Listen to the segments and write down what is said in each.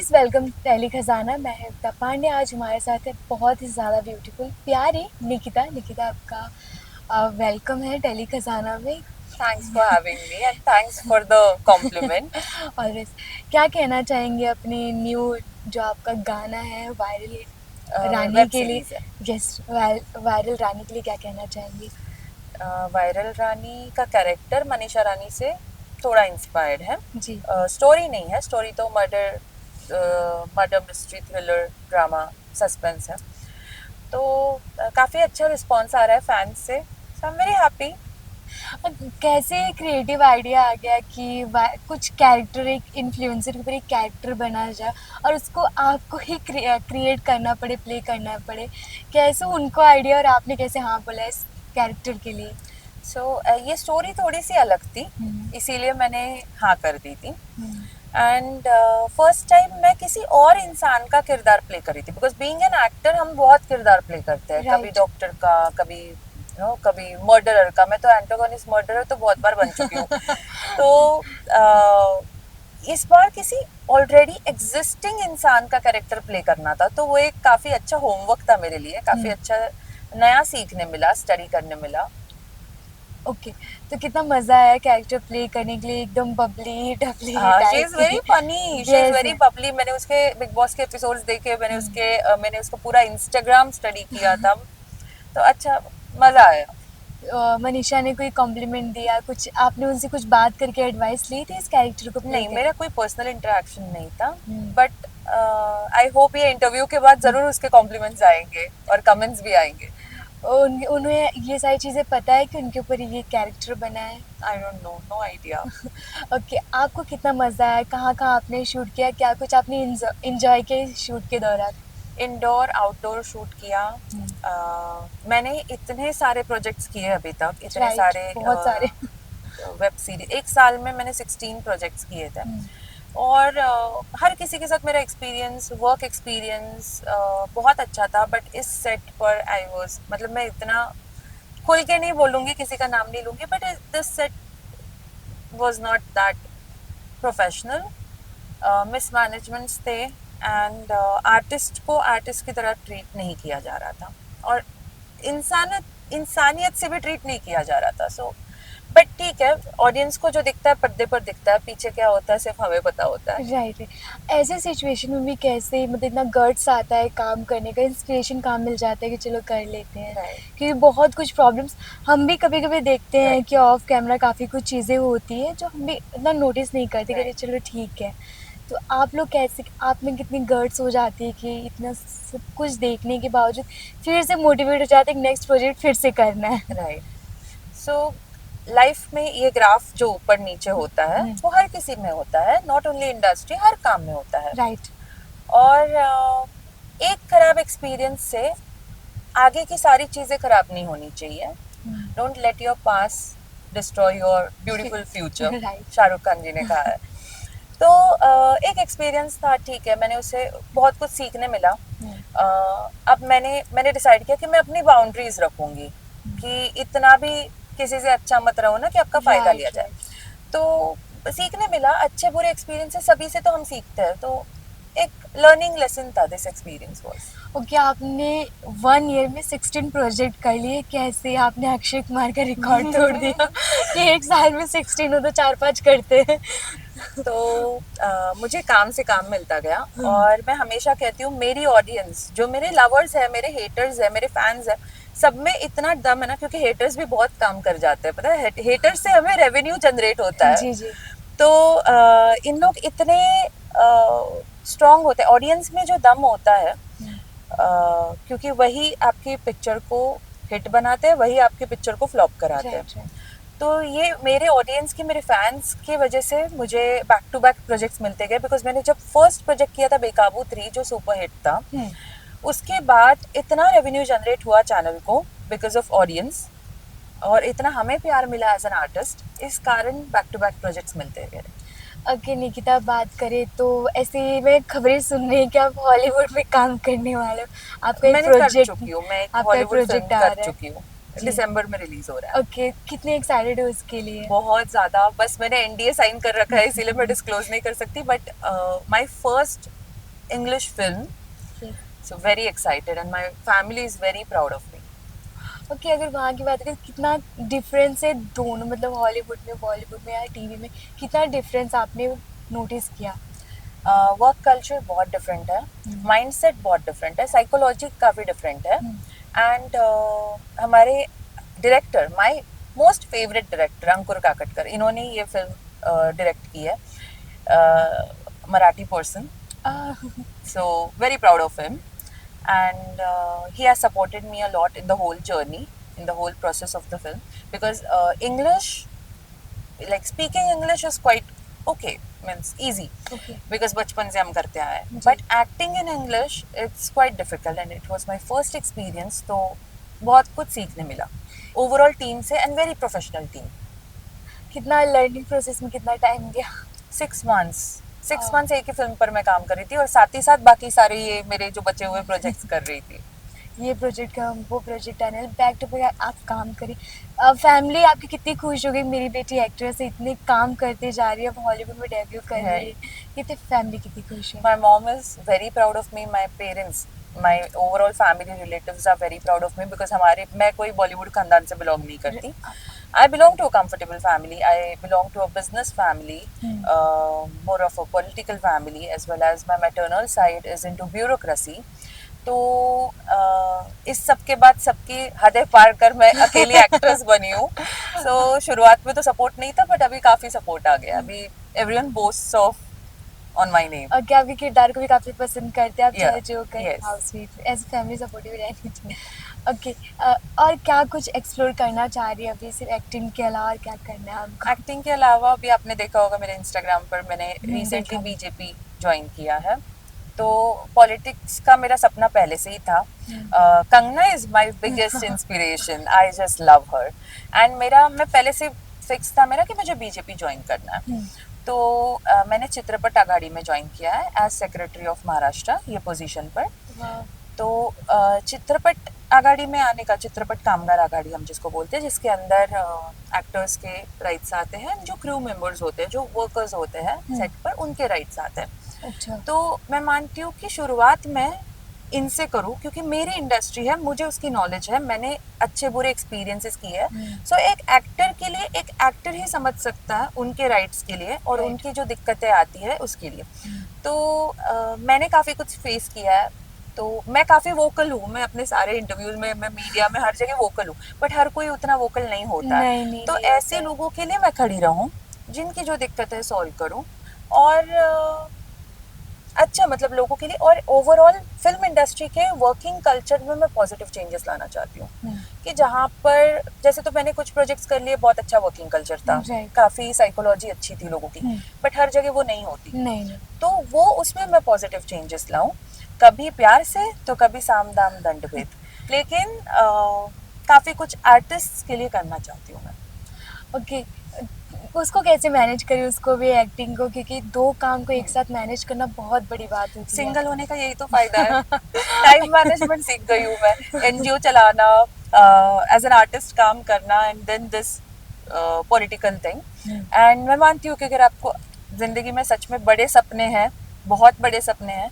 Guys welcome tele खजाना। मैं हूं युक्ता पांडे। आज हमारे साथ है बहुत ही ज़्यादा ब्यूटीफुल प्यारी निकिता। निकिता आपका वेलकम है टेली खजाना में। Thanks for having me and thanks for the compliment. और क्या कहना चाहेंगे अपने न्यू जो आपका गाना है वायरल रानी वेब के लिए? सीरीज है। यस, वायरल रानी के लिए क्या कहना चाहेंगे? वायरल रानी का कैरेक्टर मनीषा रानी से थोड़ा इंस्पायर्ड है। जी। स्टोरी नहीं है, स्टोरी तो murder murder mystery thriller drama suspense है। तो काफ़ी अच्छा रिस्पॉन्स आ रहा है फैंस से, सो आई एम वेरी हैप्पी। और कैसे क्रिएटिव आइडिया आ गया कि कुछ कैरेक्टर, एक इन्फ्लुएंसर के ऊपर एक कैरेक्टर बना जाए और उसको आपको ही क्रिएट करना पड़े, प्ले करना पड़े? कैसे उनको आइडिया और आपने कैसे हाँ बोला इस कैरेक्टर के लिए? ये स्टोरी थोड़ी सी अलग थी, इसीलिए मैंने हाँ कर दी थी। एंड फर्स्ट टाइम मैं किसी और इंसान का किरदार प्ले करी थी, बिकॉज बीइंग एन एक्टर हम बहुत किरदार प्ले करते हैं। कभी Right. डॉक्टर का, कभी कभी मर्डरर का। मैं तो एंटागोनिस्ट मर्डरर तो बहुत बार बन चुकी हूँ। तो इस बार किसी ऑलरेडी एग्जिस्टिंग इंसान का कैरेक्टर प्ले करना था, तो वो एक काफ़ी अच्छा होमवर्क था मेरे लिए। काफ़ी अच्छा नया सीखने मिला, स्टडी करने मिला। ओके, तो कितना मज़ा आया कैरेक्टर प्ले करने के लिए? एकदम बबली डबली हाँ, शी टाइप इज की। Very funny, she is yes. Very Babli. मैंने उसके बिग बॉस के एपिसोड्स देखे, मैंने उसका पूरा इंस्टाग्राम स्टडी किया था। तो अच्छा, मजा आया। मनीषा ने कोई कॉम्प्लीमेंट दिया, कुछ आपने उनसे कुछ बात करके एडवाइस ली थी इस कैरेक्टर को प्ले नहीं, करने? मेरा कोई पर्सनल इंटरेक्शन नहीं था, बट आई होप ये इंटरव्यू के बाद जरूर उसके कॉम्प्लीमेंट्स आएंगे और कमेंट्स भी आएंगे। उन्हें ये सारी चीज़ें पता है कि उनके ऊपर ये कैरेक्टर बना है? I don't know, no idea. Okay, आपको कितना मज़ा आया? कहाँ कहाँ आपने शूट किया? क्या कुछ आपने इंजॉय किया शूट के दौरान? इंडोर आउटडोर शूट किया। मैंने इतने सारे प्रोजेक्ट्स किए अभी तक, इतने राइट, सारे बहुत सारे। Web series. एक साल में मैंने 16 प्रोजेक्ट्स किए थे। और हर किसी के साथ मेरा एक्सपीरियंस, वर्क एक्सपीरियंस बहुत अच्छा था। बट इस सेट पर आई वॉज, मतलब मैं इतना खुल के नहीं बोलूँगी, किसी का नाम नहीं लूँगी, but this set was not that professional. Mismanagements थे एंड आर्टिस्ट को आर्टिस्ट की तरह ट्रीट नहीं किया जा रहा था, और इंसानियत से भी ट्रीट नहीं किया जा रहा था। सो बट ठीक है, ऑडियंस को जो दिखता है पर्दे पर दिखता है, पीछे क्या होता है सिर्फ हमें पता होता है। राइट। ऐसे सिचुएशन में भी कैसे, मतलब इतना गट्स आता है काम करने का, इंस्पिरेशन काम मिल जाता है कि चलो कर लेते हैं? राइट, क्योंकि बहुत कुछ प्रॉब्लम्स हम भी कभी कभी देखते हैं राइट, कि ऑफ कैमरा काफ़ी कुछ चीज़ें होती है जो हम भी इतना नोटिस नहीं करते, कहते राइट। चलो ठीक है। तो आप लोग कैसे, आप में कितनी गट्स हो जाती है कि इतना सब कुछ देखने के बावजूद फिर से मोटिवेट हो जाते हैं कि नेक्स्ट प्रोजेक्ट फिर से करना है? राइट। सो लाइफ में ये ग्राफ जो ऊपर नीचे होता है वो हर किसी में होता है, नॉट ओनली इंडस्ट्री, हर काम में होता है। राइट। और एक खराब एक्सपीरियंस से आगे की सारी चीज़ें खराब नहीं होनी चाहिए। Don't let your past destroy your beautiful future, right. Shahrukh Khan ji ने कहा है। तो एक एक्सपीरियंस था, ठीक है, मैंने उससे बहुत कुछ सीखने मिला। अब मैंने डिसाइड किया कि मैं अपनी बाउंड्रीज रखूंगी, कि इतना भी किसी से अच्छा मत रहो ना कि आपका फायदा लिया राइट। जाए। राइट। तो सीखने मिला, अच्छे बुरे एक्सपीरियंस से सभी से तो हम सीखते हैं। तो एक लर्निंग लेसन था दिस एक्सपीरियंस वाज। ओके, आपने 1 ईयर में 16 प्रोजेक्ट कर लिए। कैसे आपने अक्षय कुमार का रिकॉर्ड तोड़ दिया कि एक साल में 16 हो तो 4-5 करते हैं? तो मुझे काम से काम मिलता गया, और मैं हमेशा कहती हूँ मेरी ऑडियंस, जो मेरे लवर्स है, मेरे हेटर्स है, मेरे फैंस है, सब में इतना दम है ना, क्योंकि हेटर्स भी बहुत काम कर जाते हैं, पता है, हेटर्स से हमें रेवेन्यू जनरेट होता है। जी जी। तो इन लोग इतने स्ट्रांग होते हैं, ऑडियंस में जो दम होता है, क्योंकि वही आपकी पिक्चर को हिट बनाते हैं, वही आपकी पिक्चर को फ्लॉप कराते हैं। राइट। राइट। तो ये मेरे ऑडियंस की, मेरे फैंस की वजह से मुझे बैक टू बैक प्रोजेक्ट्स मिलते गए। बिकॉज मैंने जब फर्स्ट प्रोजेक्ट किया था बेकाबू 3, जो सुपर हिट था, उसके बाद इतना रेवेन्यू जनरेट हुआ चैनल को बिकॉज ऑफ ऑडियंस, और इतना हमें प्यार मिला एज एन आर्टिस्ट, इस कारण बैक टू बैक प्रोजेक्ट्स मिलते गए। ओके निकिता, बात करें तो ऐसे मैं खबरें सुन रही हूँ कि आप हॉलीवुड में काम करने वाले हो। आपका एक मैंने कर चुकी हूँ, मैं एक आपका एक हॉलीवुड प्रोजेक्ट फिल्म आ कर रहा है? चुकी हूँ, जी। दिसंबर में रिलीज हो रहा है। ओके, कितने एक्साइटेड हो उसके लिए? बहुत ज़्यादा, बस मैंने एनडीए साइन कर रखा है, इसीलिए मैं डिस्क्लोज नहीं कर सकती, but my first English film. Yes. So very excited, and my family is very proud of me. Okay, अगर वहाँ की बात करें कितना डिफरेंस है दोनों, मतलब हॉलीवुड में बॉलीवुड में या टीवी में, कितना डिफरेंस आपने नोटिस किया? वर्क कल्चर बहुत डिफरेंट है, माइंडसेट बहुत डिफरेंट है, साइकोलॉजी काफ़ी डिफरेंट है, एंड हमारे director, my most favourite director Ankur Kakatkar, इन्होंने ये फिल्म डायरेक्ट की है, Marathi person, so very proud of him, and he has supported me a lot in the whole journey, in the whole process of the film, because English, like speaking English is quite okay, means easy, Okay. because बचपन से हम करते आए हैं, but acting in English it's quite difficult, and it was my first experience, तो बहुत कुछ सीखने मिला ओवरऑल टीम से, एंड वेरी प्रोफेशनल टीम. कितना लर्निंग प्रोसेस में कितना टाइम गया? 6 months. 6 months एक ही फिल्म पर मैं काम कर रही थी, और साथ ही साथ बाकी सारे ये मेरे जो बचे हुए प्रोजेक्ट्स कर रही थी. ये प्रोजेक्ट का वो प्रोजेक्ट आने, बैक टू बैक आप काम करें। फैमिली आपकी कितनी खुश हो गई, मेरी बेटी एक्ट्रेस है, इतने काम करते जा रही है, अब हॉलीवुड में डेब्यू कर रही है, कितनी फैमिली कितनी खुश है? My mom is very proud of me. My parents, my overall family relatives are very proud of me, because मैं कोई बॉलीवुड खानदान से बिलोंग नहीं करती. I belong to a comfortable family. I belong to a business family, more of a political family, as well as my maternal side is into bureaucracy. तो इस सब के बाद सबकी हदें पार कर मैं अकेली एक्ट्रेस बनी हूँ. सो शुरुआत में तो सपोर्ट नहीं था, बट अभी काफ़ी सपोर्ट आ गया. अभी everyone बोस्ट्स of on my name. और क्या आपके किरदार को भी काफी पसंद करते हैं आप, चाहे जो करें, yes. How sweet, as family supportive रहनी चाहिए. ओके, और क्या कुछ एक्सप्लोर करना चाह रही है अभी, सिर्फ एक्टिंग के अलावा और क्या करना है आपको? एक्टिंग के अलावा अभी आपने देखा होगा मेरे इंस्टाग्राम पर मैंने रिसेंटली देखा. बीजेपी ज्वाइन किया है. तो पॉलिटिक्स का मेरा सपना पहले से ही था. Kangana is my biggest inspiration. I just love her, and मैं पहले से फिक्स था मेरा कि मुझे बीजेपी ज्वाइन करना है. तो मैंने चित्रपट आघाड़ी में ज्वाइन किया है एज सेक्रेटरी ऑफ महाराष्ट्र, ये पोजीशन पर. तो चित्रपट आघाड़ी में आने का, चित्रपट कामगार आघाड़ी हम जिसको बोलते हैं, जिसके अंदर एक्टर्स के राइट्स आते हैं, जो क्रू मेंबर्स होते हैं, जो वर्कर्स होते हैं सेट पर, उनके राइट्स आते हैं. अच्छा. तो मैं मानती हूँ कि शुरुआत मैं इनसे करूँ, क्योंकि मेरी इंडस्ट्री है, मुझे उसकी नॉलेज है, मैंने अच्छे बुरे एक्सपीरियंसेस किए हैं. सो एक एक्टर के लिए एक एक्टर ही समझ सकता है उनके राइट्स के लिए और उनकी जो दिक्कतें आती है उसके लिए. तो मैंने काफ़ी कुछ फेस किया है. तो मैं काफ़ी वोकल हूँ, मैं अपने सारे इंटरव्यूज में, मैं मीडिया में, हर जगह वोकल हूँ, बट हर कोई उतना वोकल नहीं होता है. तो ऐसे लोगों के लिए मैं खड़ी रहूँ जिनकी जो दिक्कत है सॉल्व करूँ, और अच्छा मतलब लोगों के लिए, और ओवरऑल फिल्म इंडस्ट्री के वर्किंग कल्चर में मैं पॉजिटिव चेंजेस लाना चाहती हूँ. कि जहाँ पर जैसे तो मैंने कुछ प्रोजेक्ट्स कर लिए, बहुत अच्छा वर्किंग कल्चर था, काफ़ी साइकोलॉजी अच्छी थी लोगों की, बट हर जगह वो नहीं होती. तो वो उसमें मैं पॉजिटिव चेंजेस लाऊं, कभी प्यार से तो कभी साम दाम दंड भेद, लेकिन काफ़ी कुछ आर्टिस्ट के लिए करना चाहती हूँ मैं. ओके, उसको कैसे मैनेज करें, उसको भी एक्टिंग को, क्योंकि दो काम को एक साथ मैनेज करना बहुत बड़ी बात होती है. सिंगल होने का यही तो फायदा है. टाइम मैनेजमेंट सीख गई हूँ मैं, एनजीओ चलाना, एज एन आर्टिस्ट काम करना, and then this political thing. And मैं मानती हूँ कि अगर आपको जिंदगी में सच में बड़े सपने हैं, बहुत बड़े सपने हैं,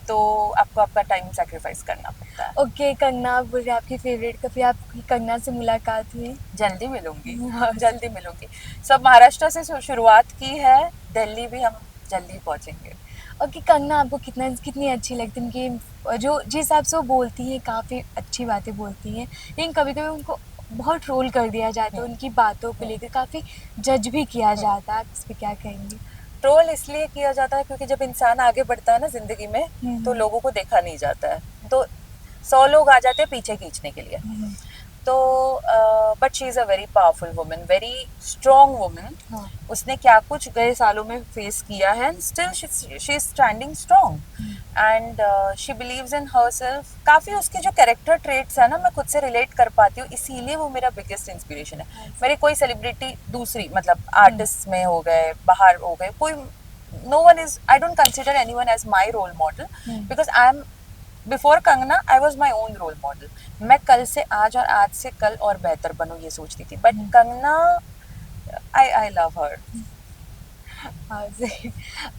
तो आपको आपका टाइम सैक्रिफाइस करना पड़ता है. ओके, कंगना आप बोल रहे हैं आपकी फेवरेट, कभी आपकी कंगना से मुलाकात हुई? जल्दी मिलूंगी, जल्दी मिलूंगी. सब महाराष्ट्र से शुरुआत की है, दिल्ली भी हम जल्दी पहुंचेंगे. ओके, कंगना आपको कितनी अच्छी लगती है, उनकी जो जिस हिसाब से वो बोलती हैं, काफ़ी अच्छी बातें बोलती हैं, लेकिन कभी कभी उनको बहुत ट्रोल कर दिया जाता है, उनकी बातों को लेकर काफ़ी जज भी किया जाता है, आप इस पर क्या कहेंगे? ट्रोल इसलिए किया जाता है क्योंकि जब इंसान आगे बढ़ता है ना जिंदगी में, तो लोगों को देखा नहीं जाता है, तो 100 लोग आ जाते हैं पीछे खींचने के लिए. तो but she is a very powerful woman, very strong woman. उसने क्या कुछ गए सालों में फेस किया है, still she is standing strong, and she believes in herself. काफ़ी उसके जो कैरेक्टर ट्रेट्स है ना, मैं खुद से रिलेट कर पाती हूँ, इसीलिए वो मेरा बिगेस्ट इंस्पिरेशन है. मेरे कोई सेलिब्रिटी दूसरी मतलब आर्टिस्ट में हो गए, बाहर हो गए, कोई no one is, I don't consider any one as my role model, because I am before Kangana I was my own role model. मैं कल से आज और आज से कल और बेहतर बनूँ ये सोचती थी, बट कंगना, आई लव हर. हाँ सही।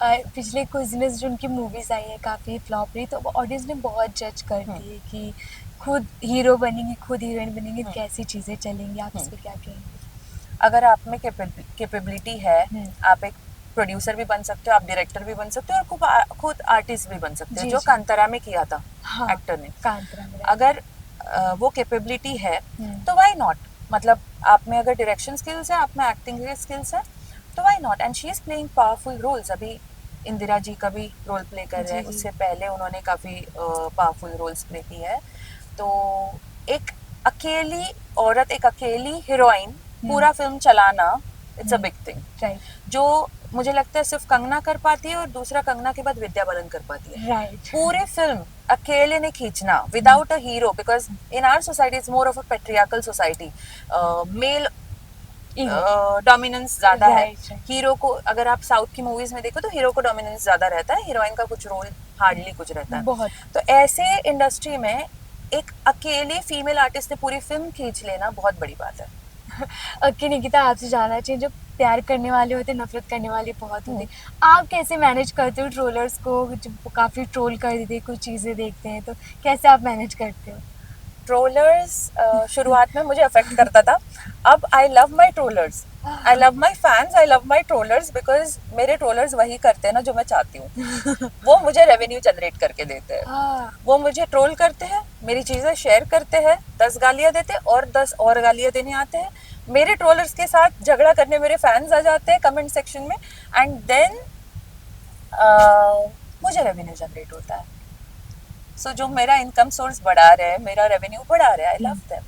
पिछले कुछ दिनों से जो उनकी मूवीज आई है काफ़ी फ्लॉप रही, तो ऑडियंस ने बहुत जज कर हम्म, दी है कि खुद हीरो बनेंगी, खुद हीरोइन बनेंगी, हम्म, कैसी चीज़ें चलेंगी, आप इस हम्म। पे क्या कहेंगे? अगर आप में कैपेबिलिटी है, हम्म। आप एक प्रोड्यूसर भी बन सकते हो, आप डायरेक्टर भी बन सकते हो, और खुद आर्टिस्ट भी बन सकते हो, जी जो जी। कांतारा में किया था हाँ। एक्टर ने। कांतारा में राइट। अगर वो कैपेबिलिटी है हम्म। तो व्हाई नॉट, मतलब आप में अगर डायरेक्शन स्किल्स है, आप में एक्टिंग के स्किल्स है, तो why not. And she is playing powerful roles. अभी इंदिरा जी का भी रोल प्ले कर रहे जी हैं, जी। उससे पहले उन्होंने काफ़ी पावरफुल रोल्स प्ले किए हैं। तो एक अकेली औरत, एक अकेली हीरोइन हम्म। पूरा फिल्म चलाना, it's a hmm. Big thing. Right. जो मुझे लगता है सिर्फ कंगना कर पाती है, और दूसरा कंगना के बाद विद्या बालन कर पाती है। राइट। पूरे फिल्म अकेले ने खींचना hmm. Without a hero, because in our society is more of a patriarchal society. Male ego. Dominance ज्यादा है। Right right. हीरो को अगर आप साउथ की मूवीज में देखो तो हीरो को डोमिनेंस ज्यादा रहता है, हीरोइन का कुछ रोल हार्डली कुछ रहता है। बहुत। तो ऐसे इंडस्ट्री में एक अकेले फीमेल आर्टिस्ट ने पूरी फिल्म खींच लेना बहुत बड़ी बात है। ओके निकिता, आपसे जानना चाहिए, जो प्यार करने वाले होते नफरत करने वाले बहुत होते, हम्म। आप कैसे मैनेज करते हो ट्रोलर्स को? जब काफ़ी ट्रोल कर देते कुछ चीज़ें देखते हैं तो कैसे आप मैनेज करते हो? ट्रोलर्स शुरुआत में मुझे अफेक्ट करता था। अब I love my trollers, I love my fans, I love my trollers, because मेरे ट्रोलर्स वही करते हैं ना जो मैं चाहती हूँ। वो मुझे रेवेन्यू जनरेट करके देते हैं। हाँ। वो मुझे ट्रोल करते हैं, मेरी चीज़ें शेयर करते हैं, 10 गालियाँ देते हैं, और 10 और गालियाँ देने आते हैं। मेरे ट्रोलर्स के साथ झगड़ा करने मेरे फैंस आ जाते हैं कमेंट सेक्शन में, एंड देन मुझे रेवेन्यू जनरेट होता है। सो जो मेरा इनकम सोर्स बढ़ा रहा है, मेरा रेवेन्यू बढ़ा रहा है, आई लव देम।